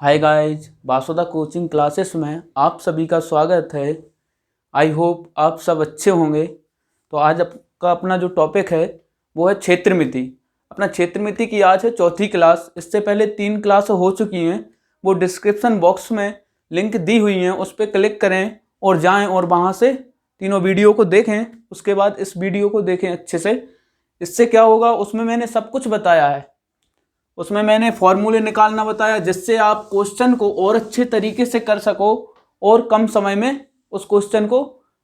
Hi guys, वासुदा coaching classes में आप सभी का स्वागत है। आई होप आप सब अच्छे होंगे। तो आज आपका अपना जो टॉपिक है वो है क्षेत्रमिति। अपना क्षेत्रमिति की आज है चौथी क्लास। इससे पहले 3 क्लास हो चुकी हैं, वो डिस्क्रिप्शन बॉक्स में लिंक दी हुई हैं, उस पर क्लिक करें और जाएं और वहाँ से तीनों वीडियो को देखें। उसके बाद इस वीडियो को देखें अच्छे से। इससे क्या होगा, उसमें मैंने सब कुछ बताया है। उसमें मैंने फॉर्मूले निकालना बताया जिससे आप क्वेश्चन को और अच्छे तरीके से कर सको और कम समय में उस क्वेश्चन को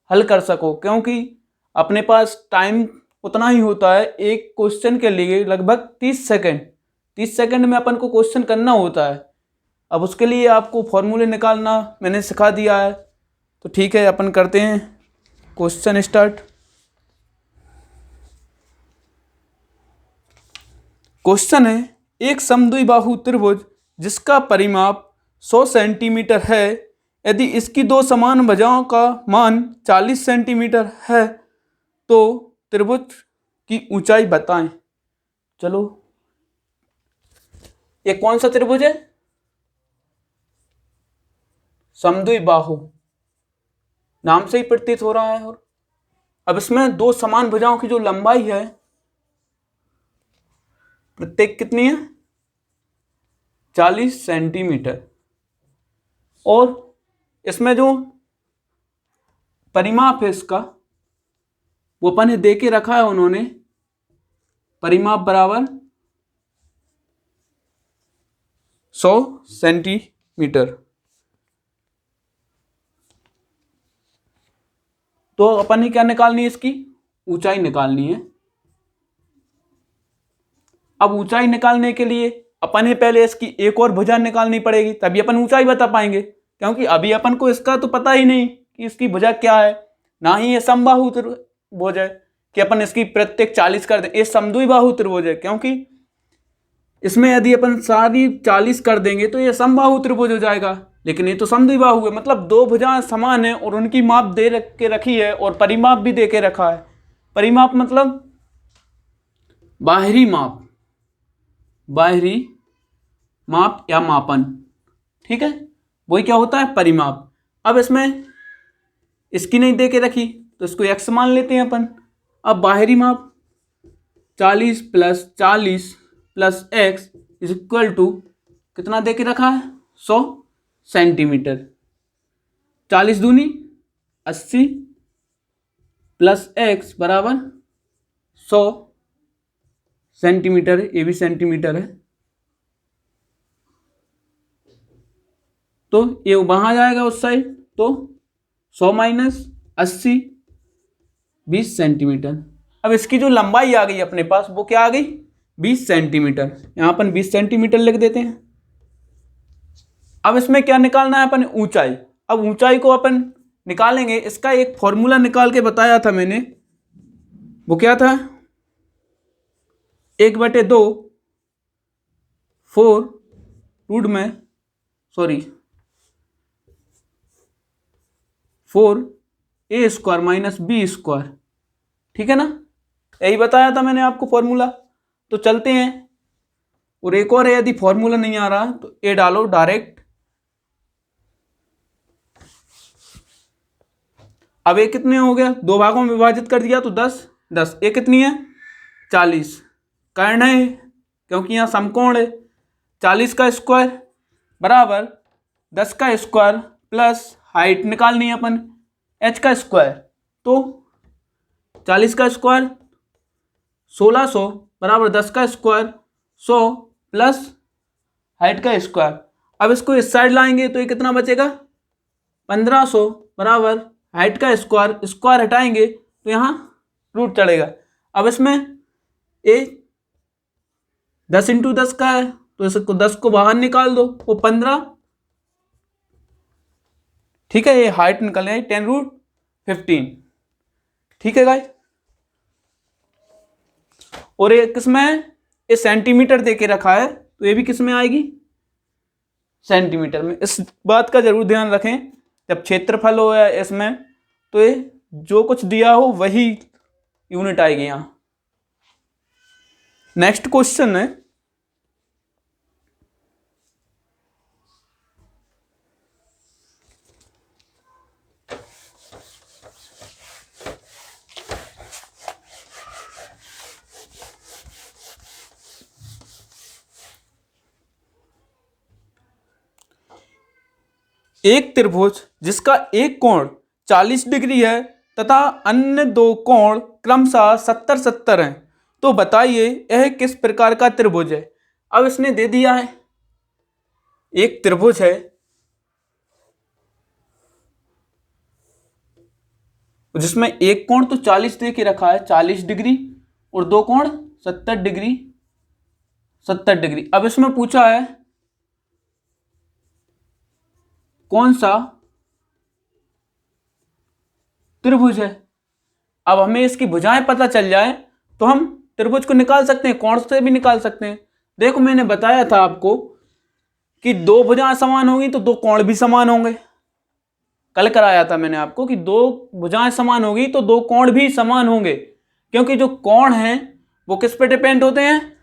हल कर सको, क्योंकि अपने पास टाइम उतना ही होता है। एक क्वेश्चन के लिए लगभग 30 सेकंड में अपन को क्वेश्चन करना होता है। अब उसके लिए आपको फॉर्मूले निकालना मैंने सिखा दिया है। तो ठीक है, अपन करते हैं क्वेश्चन स्टार्ट। क्वेश्चन है, एक समद्विबाहु त्रिभुज जिसका परिमाप 100 सेंटीमीटर है, यदि इसकी दो समान भुजाओं का मान 40 सेंटीमीटर है तो त्रिभुज की ऊंचाई बताएं। चलो, ये कौन सा त्रिभुज है? समद्विबाहु, नाम से ही प्रतीत हो रहा है। और अब इसमें दो समान भुजाओं की जो लंबाई है, प्रत्येक कितनी है? 40 सेंटीमीटर। और इसमें जो परिमाप है इसका, वो अपन ने दे के रखा है उन्होंने, परिमाप बराबर 100 सेंटीमीटर। तो अपन ने क्या निकालनी है? इसकी ऊंचाई निकालनी है। अब ऊंचाई निकालने के लिए अपन ने पहले इसकी एक और भुजा निकालनी पड़ेगी, तभी अपन ऊंचाई बता पाएंगे। क्योंकि अभी अपन को इसका तो पता ही नहीं कि इसकी भुजा क्या है, ना ही ये समबाहु त्रिभुज है कि अपन इसकी प्रत्येक 40 कर दें। ये समद्विबाहु त्रिभुज है, क्योंकि इसमें यदि अपन सारी 40 कर देंगे तो ये समबाहु त्रिभुज हो जाएगा। लेकिन ये तो समद्विबाहु है, मतलब दो भुजाएं समान है और उनकी माप दे के रखी है और परिमाप भी दे के रखा है। परिमाप मतलब बाहरी माप, बाहरी माप या मापन, ठीक है, वही क्या होता है? परिमाप। अब इसमें इसकी नहीं दे के रखी तो इसको x मान लेते हैं अपन। अब बाहरी माप 40 plus 40 plus x is equal to कितना दे के रखा है? 100 सेंटीमीटर। 40 दूनी 80 प्लस x बराबर 100 सेंटीमीटर। ये भी सेंटीमीटर है, तो ये वहां जाएगा उस साइड, तो 100 माइनस 80 20 सेंटीमीटर। अब इसकी जो लंबाई आ गई अपने पास, वो क्या आ गई? 20 सेंटीमीटर। यहां अपन 20 सेंटीमीटर लिख देते हैं। अब इसमें क्या निकालना है अपन? ऊंचाई। अब ऊंचाई को अपन निकालेंगे, इसका एक फॉर्मूला निकाल के बताया था मैंने। वो क्या था? 1/2 4 रूट में 4a² माइनस b²। ठीक है ना? यही बताया था मैंने आपको फॉर्मूला। तो चलते हैं, और एक और है, यदि फॉर्मूला नहीं आ रहा तो ए डालो डायरेक्ट। अब ये कितने हो गया? दो भागों में विभाजित कर दिया तो 10 10। ये कितनी है? 40। कर्ण है क्योंकि यहाँ समकोण है। 40 का स्क्वायर बराबर 10 का स्क्वायर प्लस हाइट निकालनी है अपन, h का स्क्वायर। तो 40 का स्क्वायर 1600 बराबर 10 का स्क्वायर 100 प्लस हाइट का स्क्वायर। अब इसको इस साइड लाएंगे तो ये कितना बचेगा? 1500 बराबर हाइट का स्क्वायर, स्क्वायर हटाएंगे तो यहाँ रूट चढ़ेगा। अब इसमें ए 10 इंटू 10 का है, तो इसको 10 को बाहर निकाल दो, वो 15। ठीक है, ये हाइट निकल रही है 10√15। ठीक है गाइस। और ये किसमें है? ये सेंटीमीटर दे के रखा है, तो ये भी किसमें आएगी? सेंटीमीटर में। इस बात का जरूर ध्यान रखें, जब क्षेत्रफल हो या इसमें, तो ये जो कुछ दिया हो वही यूनिट आएगी यहां। नेक्स्ट क्वेश्चन है, एक त्रिभुज जिसका एक कोण 40 डिग्री है तथा अन्य दो कोण क्रमशः 70-70 हैं, तो बताइए यह किस प्रकार का त्रिभुज है। अब इसने दे दिया है एक त्रिभुज है जिसमें एक कोण तो 40 दे के रखा है, 40 डिग्री, और दो कोण 70 डिग्री, 70 डिग्री। अब इसमें पूछा है कौन सा त्रिभुज है। अब हमें इसकी भुजाएं पता चल जाए तो हम त्रिभुज को निकाल सकते हैं, कोण से भी निकाल सकते हैं। देखो मैंने बताया था आपको कि दो भुजाएं समान होंगी तो दो कोण भी समान होंगे। कल कराया था मैंने आपको कि दो भुजाएं समान होगी तो दो कोण भी समान होंगे, क्योंकि जो कोण हैं वो किस पे डिपेंड होते हैं,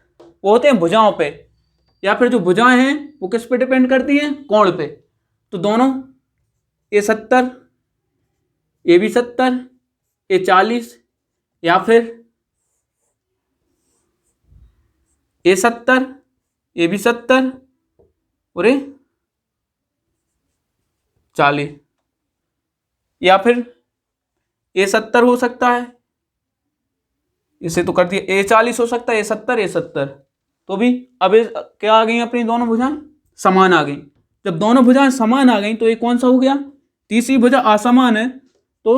वो होते हैं भुजाओं पे, या फिर जो भुजाएं हैं वो किस पे डिपेंड करती हैं, कोण पे। तो दोनों ये 70, ये भी 70, ये 40, या फिर ये 70, ये भी 70 और ये 40, या फिर ये 70 हो सकता है, इसे तो कर दिया, ये 40 हो सकता है, ये 70, ये 70, तो भी अब ये क्या आ गई अपनी दोनों भुजाएं समान आ गई। जब दोनों भुजाएं समान आ गई तो ये कौन सा हो गया, तीसरी भुजा असमान है तो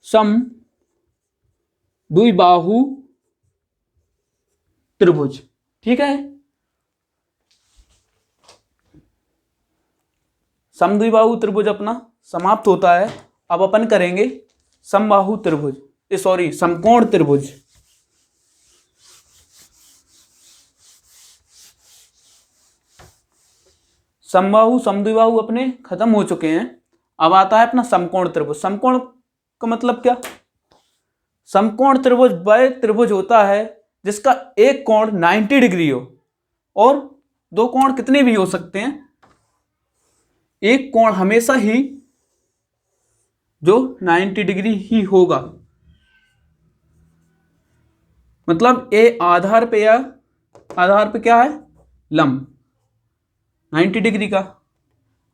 सम द्विबाहु त्रिभुज। ठीक है, समद्विबाहु त्रिभुज अपना समाप्त होता है। अब अपन करेंगे समबाहु त्रिभुज, सॉरी समकोण त्रिभुज। समबाहु समद्विबाहु अपने खत्म हो चुके हैं। अब आता है अपना समकोण त्रिभुज। समकोण का मतलब क्या, समकोण त्रिभुज वह त्रिभुज होता है जिसका एक कोण 90 डिग्री हो, और दो कोण कितने भी हो सकते हैं, एक कोण हमेशा ही जो 90 डिग्री ही होगा। मतलब ए आधार पे, या आधार पे क्या है, लंब 90 डिग्री का।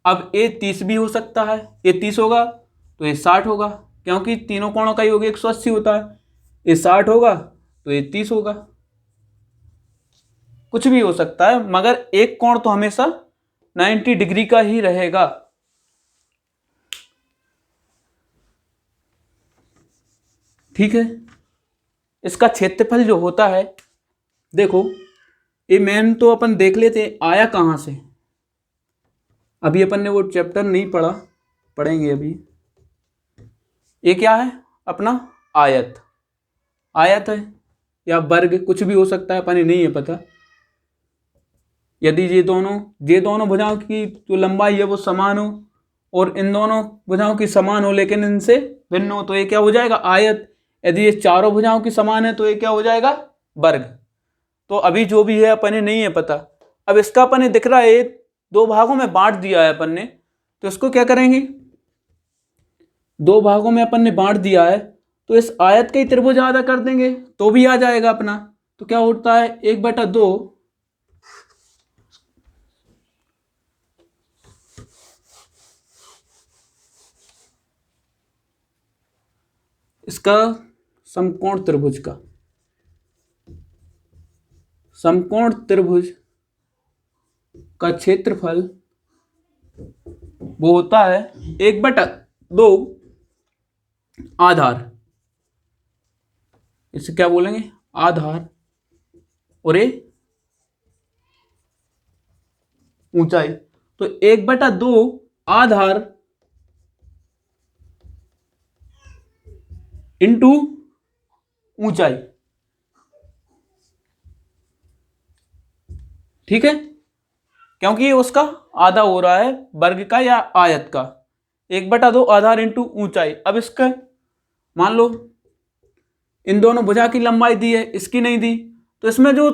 अब ए 30 भी हो सकता है, ये 30 होगा तो ये 60 होगा, क्योंकि तीनों कोणों का योग 180 होता है। ये 60 होगा तो ये 30 होगा, कुछ भी हो सकता है, मगर एक कोण तो हमेशा 90 डिग्री का ही रहेगा। ठीक है, इसका क्षेत्रफल जो होता है, देखो ये मेन तो अपन देख लेते हैं आया कहाँ से। अभी अपन ने वो चैप्टर नहीं पढ़ा, पढ़ेंगे अभी। ये क्या है अपना आयत, आयत है या वर्ग, कुछ भी हो सकता है, अपन नहीं है पता। यदि ये दोनों भुजाओं की जो लंबाई है वो समान हो, और इन दोनों भुजाओं की समान हो लेकिन इनसे भिन्न हो, तो ये क्या हो जाएगा, आयत। यदि ये चारों भुजाओं की समान है तो ये क्या हो जाएगा, वर्ग। तो अभी जो भी है अपन नहीं है पता। अब इसका अपन दिख रहा है दो भागों में बांट दिया है अपन ने, तो इसको क्या करेंगे, दो भागों में अपन ने बांट दिया है तो इस आयत का ही त्रिभुज आधा कर देंगे तो भी आ जाएगा अपना। तो क्या होता है 1/2, इसका समकोण त्रिभुज का, समकोण त्रिभुज का क्षेत्रफल वो होता है 1/2 आधार, इसे क्या बोलेंगे, आधार, और ये ऊंचाई। तो 1/2 आधार इंटू ऊंचाई। ठीक है, क्योंकि ये उसका आधा हो रहा है वर्ग का या आयत का। 1/2 आधार इंटू ऊंचाई। अब इसका मान लो इन दोनों भुजा की लंबाई दी है, इसकी नहीं दी, तो इसमें जो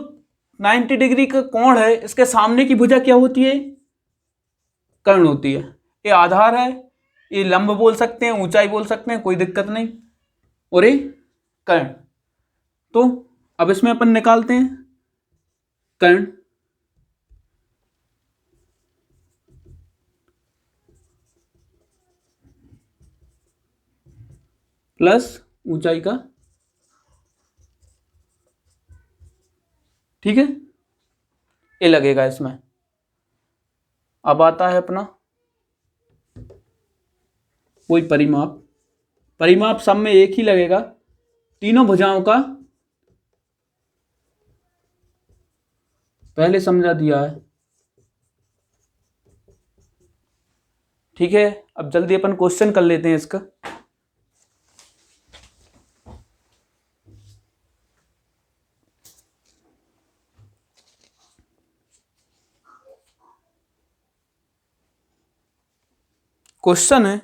90 डिग्री का कोण है इसके सामने की भुजा क्या होती है, कर्ण होती है। ये आधार है, ये लंब बोल सकते हैं, ऊंचाई बोल सकते हैं, कोई दिक्कत नहीं, और ये कर्ण। तो अब इसमें अपन निकालते हैं कर्ण। प्लस ऊंचाई का, ठीक है, ये लगेगा इसमें। अब आता है अपना कोई परिमाप। परिमाप सब में एक ही लगेगा, तीनों भुजाओं का पहले समझा दिया है, ठीक है। अब जल्दी अपन क्वेश्चन कर लेते हैं इसका। क्वेश्चन है,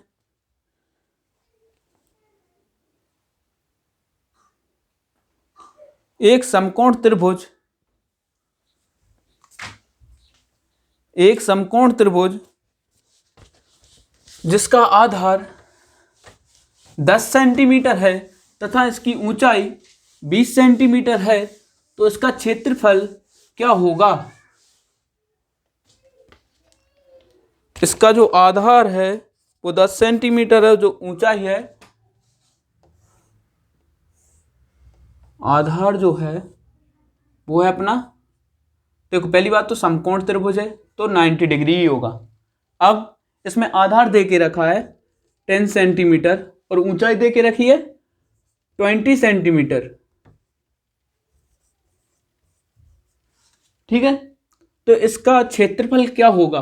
एक समकोण त्रिभुज, एक समकोण त्रिभुज जिसका आधार 10 सेंटीमीटर है तथा इसकी ऊंचाई 20 सेंटीमीटर है, तो इसका क्षेत्रफल क्या होगा। इसका जो आधार है वो 10 सेंटीमीटर है, जो ऊंचाई है, आधार जो है वो है अपना, देखो पहली बात तो समकोण त्रिभुज है तो 90 डिग्री ही होगा। अब इसमें आधार दे के रखा है 10 सेंटीमीटर और ऊंचाई दे के रखी है 20 सेंटीमीटर, ठीक है। तो इसका क्षेत्रफल क्या होगा।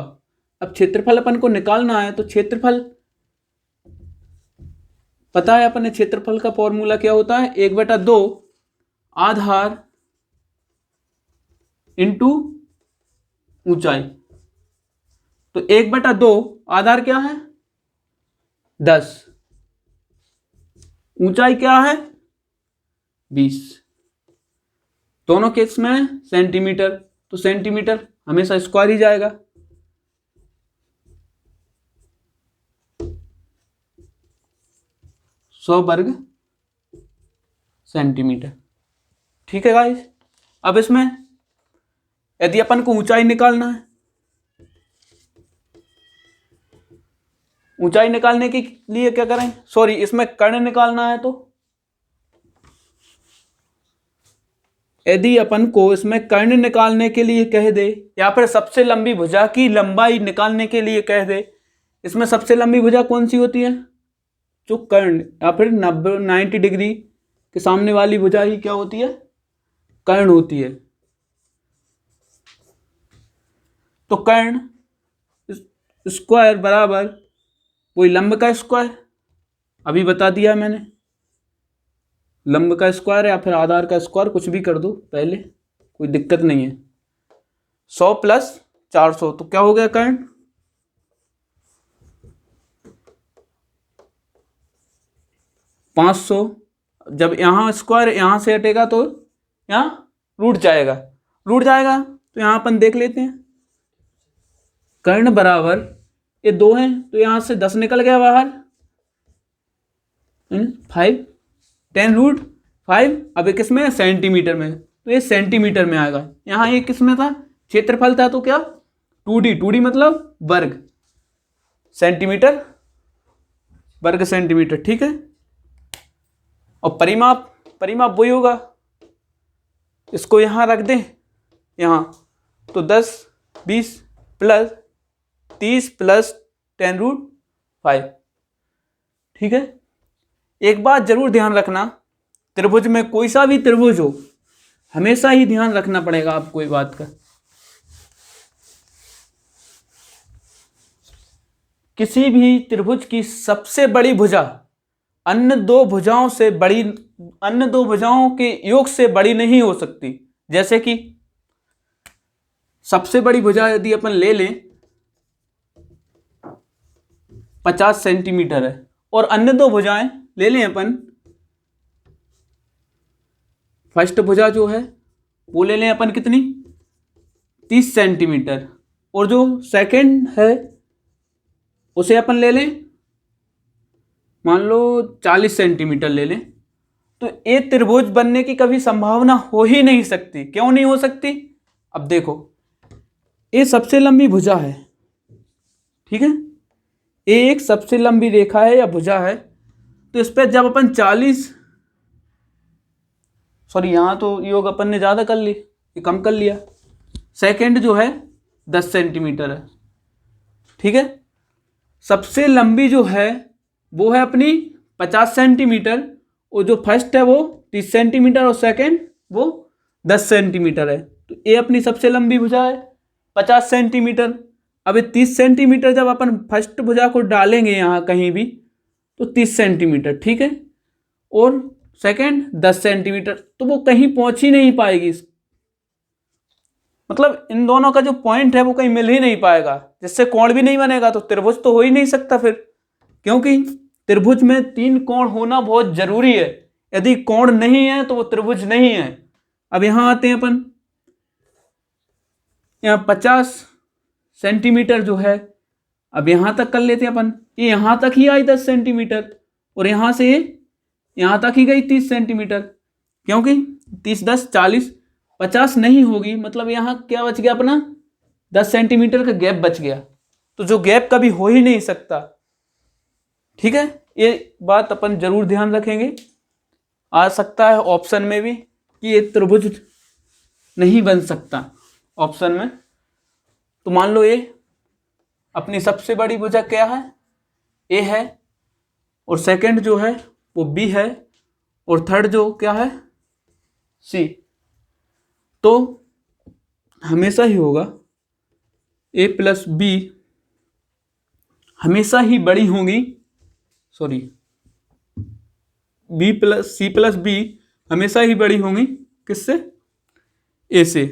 अब क्षेत्रफल अपन को निकालना है, तो क्षेत्रफल पता है अपन ने, क्षेत्रफल का फॉर्मूला क्या होता है, 1/2 आधार इंटू ऊंचाई। तो 1/2 आधार क्या है 10, ऊंचाई क्या है 20, दोनों केस में सेंटीमीटर, तो सेंटीमीटर हमेशा स्क्वायर ही जाएगा। सौ वर्ग सेंटीमीटर, ठीक है गाइस। अब इसमें यदि अपन को ऊंचाई निकालना है, ऊंचाई निकालने के लिए क्या करें, सॉरी इसमें कर्ण निकालना है, तो यदि अपन को इसमें कर्ण निकालने के लिए कह दे या फिर सबसे लंबी भुजा की लंबाई निकालने के लिए कह दे, इसमें सबसे लंबी भुजा कौन सी होती है, जो कर्ण या फिर 90 डिग्री के सामने वाली भुजा ही क्या होती है, कर्ण होती है। तो कर्ण स्क्वायर बराबर वही लंब का स्क्वायर, अभी बता दिया मैंने, लंब का स्क्वायर या फिर आधार का स्क्वायर, कुछ भी कर दो पहले, कोई दिक्कत नहीं है। 100 + 400 तो क्या हो गया कर्ण 500। जब यहाँ स्क्वायर यहाँ से हटेगा तो यहाँ रूट जाएगा, रूट जाएगा तो यहाँ अपन देख लेते हैं, कर्ण बराबर ये 2 है तो यहाँ से 10 निकल गया बाहर, 5 10√5। अब ये किस में है, सेंटीमीटर में, तो ये सेंटीमीटर में आएगा। यहाँ ये किस में था, क्षेत्रफल था, तो क्या 2D मतलब वर्ग सेंटीमीटर, वर्ग सेंटीमीटर, ठीक है। और परिमाप वही होगा, इसको यहाँ रख दें, यहाँ तो 10 20 + 30 + 10√5, ठीक है। एक बात जरूर ध्यान रखना, त्रिभुज में कोई सा भी त्रिभुज हो, हमेशा ही ध्यान रखना पड़ेगा आपको ये बात का, किसी भी त्रिभुज की सबसे बड़ी भुजा अन्य दो भुजाओं से बड़ी, अन्य दो भुजाओं के योग से बड़ी नहीं हो सकती। जैसे कि सबसे बड़ी भुजा यदि अपन ले लें 50 सेंटीमीटर है, और अन्य दो भुजाएं ले लें अपन, फर्स्ट भुजा जो है वो ले लें अपन कितनी 30 सेंटीमीटर, और जो सेकंड है उसे अपन ले लें मान लो 40 सेंटीमीटर ले लें, तो ये त्रिभुज बनने की कभी संभावना हो ही नहीं सकती। क्यों नहीं हो सकती, अब देखो ये सबसे लंबी भुजा है, ठीक है, ये एक सबसे लंबी रेखा है या भुजा है, तो इस पर जब अपन 40, सॉरी यहाँ तो योग अपन ने ज़्यादा कर ली, ये कम कर लिया, सेकंड जो है 10 सेंटीमीटर है। ठीक है, सबसे लंबी जो है वो है अपनी 50 सेंटीमीटर, और जो फर्स्ट है वो 30 सेंटीमीटर और सेकंड वो 10 सेंटीमीटर है। तो ये अपनी सबसे लंबी भुजा है 50 सेंटीमीटर। अब ये 30 सेंटीमीटर जब अपन फर्स्ट भुजा को डालेंगे यहाँ कहीं भी तो 30 सेंटीमीटर, ठीक है, और सेकंड 10 सेंटीमीटर, तो वो कहीं पहुंच ही नहीं पाएगी। मतलब इन दोनों का जो पॉइंट है वो कहीं मिल ही नहीं पाएगा, जिससे कोण भी नहीं बनेगा, तो त्रिभुज तो हो ही नहीं सकता फिर, क्योंकि त्रिभुज में 3 कोण होना बहुत जरूरी है। यदि कोण नहीं है तो वो त्रिभुज नहीं है। अब यहां आते हैं अपन, यहाँ 50 सेंटीमीटर जो है, अब यहां तक कर लेते हैं अपन, ये यहां तक ही आई 10 सेंटीमीटर, और यहां से यहां तक ही गई 30 सेंटीमीटर, क्योंकि 30 10 40 50 नहीं होगी, मतलब यहाँ क्या बच गया अपना 10 सेंटीमीटर का गैप बच गया, तो जो गैप कभी हो ही नहीं सकता। ठीक है, ये बात अपन जरूर ध्यान रखेंगे। आ सकता है ऑप्शन में भी कि ये त्रिभुज नहीं बन सकता ऑप्शन में, तो मान लो ये अपनी सबसे बड़ी भुजा क्या है, ए है, और सेकंड जो है वो बी है, और थर्ड जो क्या है सी। तो हमेशा ही होगा ए प्लस बी हमेशा ही बड़ी होंगी, sorry B plus C plus B हमेशा ही बड़ी होंगी किससे, ए से।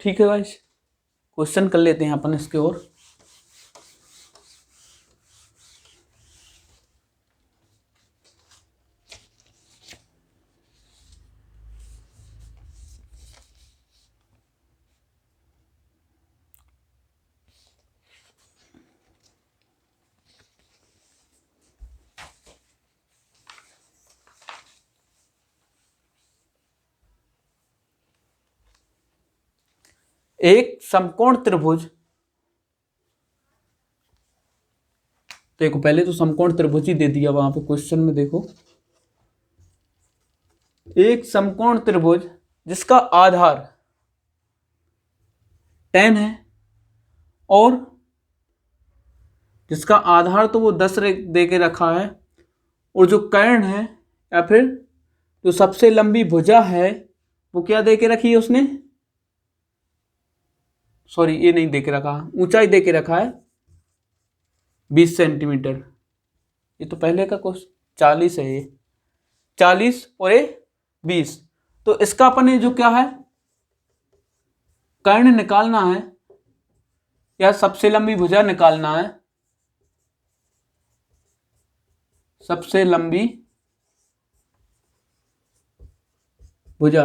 ठीक है गाइस, क्वेश्चन कर लेते हैं अपन इसके और। एक समकोण त्रिभुज, देखो पहले तो समकोण त्रिभुज ही दे दिया वहां पे क्वेश्चन में, देखो एक समकोण त्रिभुज जिसका आधार 10 है, और जिसका आधार तो वो 10 दे के रखा है, और जो कर्ण है या फिर जो सबसे लंबी भुजा है वो क्या दे के रखी है उसने, सॉरी ये नहीं दे के रखा, ऊंचाई दे के रखा है 20 सेंटीमीटर। ये तो पहले का क्वेश्चन 40 है, ये 40 और ये 20, तो इसका अपन जो क्या है कर्ण निकालना है या सबसे लंबी भुजा निकालना है। सबसे लंबी भुजा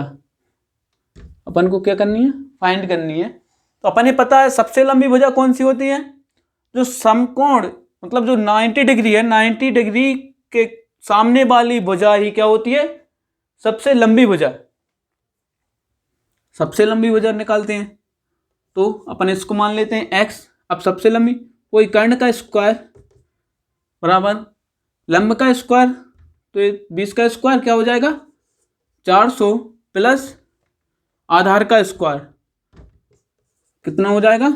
अपन को क्या करनी है, फाइंड करनी है। तो अपन ये पता है सबसे लंबी भुजा कौन सी होती है, जो समकोण मतलब जो 90 डिग्री है, 90 डिग्री के सामने वाली भुजा ही क्या होती है, सबसे लंबी भुजा। सबसे लंबी भुजा निकालते हैं तो अपन इसको मान लेते हैं x। अब सबसे लंबी कोई कर्ण का स्क्वायर बराबर लंब का स्क्वायर, तो ये 20 का स्क्वायर क्या हो जाएगा 400 प्लस आधार का स्क्वायर कितना हो जाएगा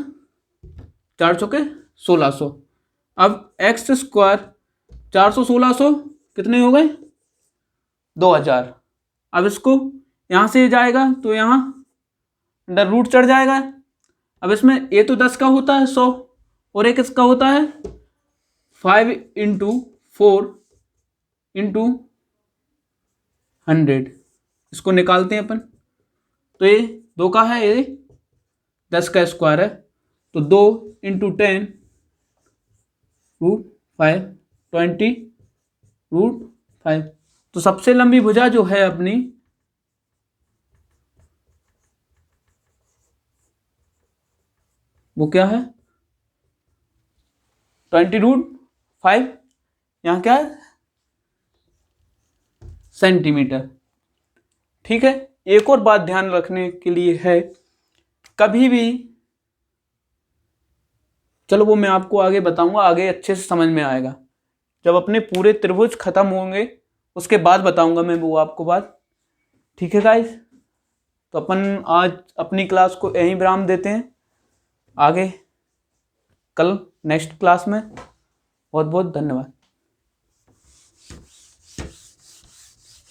400 के 1600। अब एक्स स्क्वायर 400 1600 कितने हो गए 2000। अब इसको यहाँ से जाएगा तो यहाँ अंडर रूट चढ़ जाएगा। अब इसमें ए तो 10 का होता है 100, और एक इसका होता है 5 इंटू 4 इंटू 100। इसको निकालते हैं अपन, तो ये 2 का है, ये 10 का स्क्वायर है, तो 2 इंटू 10 रूट 5 20 रूट 5। तो सबसे लंबी भुजा जो है अपनी वो क्या है 20 रूट 5, यहाँ क्या है सेंटीमीटर। ठीक है, एक और बात ध्यान रखने के लिए है, कभी भी चलो वो मैं आपको आगे बताऊंगा, आगे अच्छे से समझ में आएगा। जब अपने पूरे त्रिभुज खत्म होंगे उसके बाद बताऊंगा मैं वो आपको बात। ठीक है गाइस, तो अपन आज अपनी क्लास को यहीं विराम देते हैं, आगे कल नेक्स्ट क्लास में। बहुत बहुत धन्यवाद।